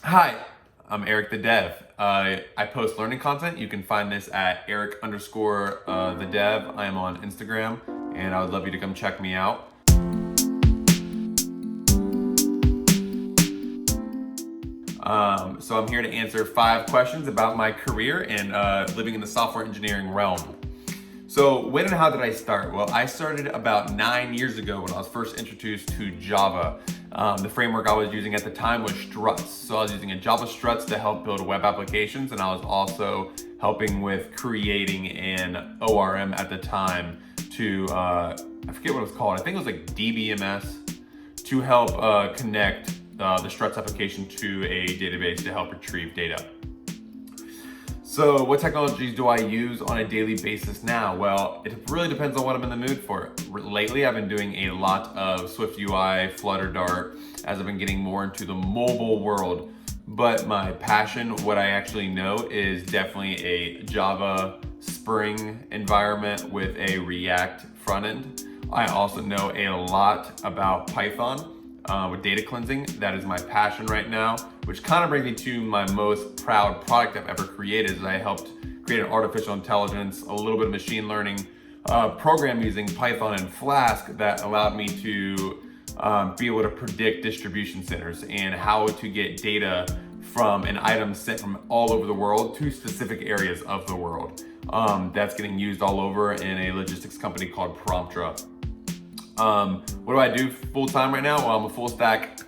Hi, I'm Eric the Dev. I post learning content. You can find this at Eric_the Dev. I am on Instagram, and I would love you to come check me out. So I'm here to answer 5 questions about my career and living in the software engineering realm. So when and how did I start? Well, I started about 9 years ago when I was first introduced to Java. The framework I was using at the time was Struts. So I was using a Java Struts to help build web applications, and I was also helping with creating an ORM at the time to, I forget what it was called. I think it was like DBMS, to help connect the Struts application to a database to help retrieve data. So what technologies do I use on a daily basis now? Well, it really depends on what I'm in the mood for. Lately, I've been doing a lot of Swift UI, Flutter Dart, as I've been getting more into the mobile world. But my passion, what I actually know, is definitely a Java Spring environment with a React front end. I also know a lot about Python. With data cleansing. That is my passion right now, which kind of brings me to my most proud product I've ever created. Is I helped create an artificial intelligence, a little bit of machine learning program using Python and Flask that allowed me to be able to predict distribution centers and how to get data from an item sent from all over the world to specific areas of the world. That's getting used all over in a logistics company called Promptra. What do I do full time right now? Well, I'm a full stack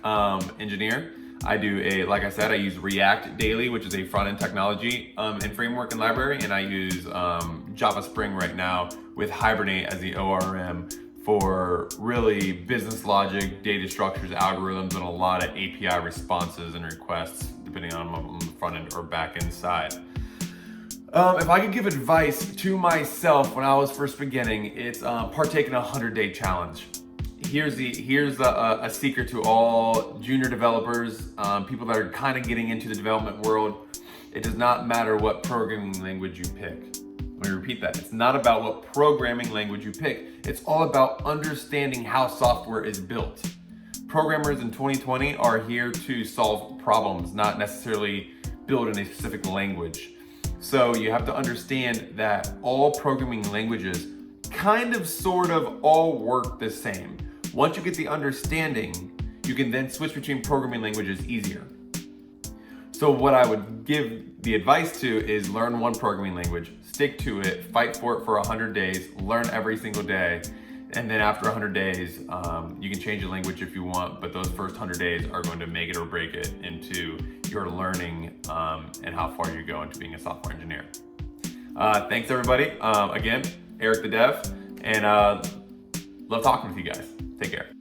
engineer. I do like I said, I use React daily, which is a front end technology and framework and library, and I use Java Spring right now with Hibernate as the ORM for really business logic, data structures, algorithms, and a lot of API responses and requests, depending on the front end or back end side. If I could give advice to myself when I was first beginning, it's partake in a 100-day challenge. Here's a secret to all junior developers, people that are kind of getting into the development world. It does not matter what programming language you pick. Let me repeat that. It's not about what programming language you pick. It's all about understanding how software is built. Programmers in 2020 are here to solve problems, not necessarily build in a specific language. So you have to understand that all programming languages kind of sort of all work the same. Once you get the understanding, you can then switch between programming languages easier. So what I would give the advice to is learn one programming language, stick to it, fight for it for 100 days, learn every single day. And then after 100 days, you can change the language if you want, but those first 100 days are going to make it or break it into your learning and how far you go into being a software engineer. Thanks everybody. Again, Eric the Dev, and love talking with you guys. Take care.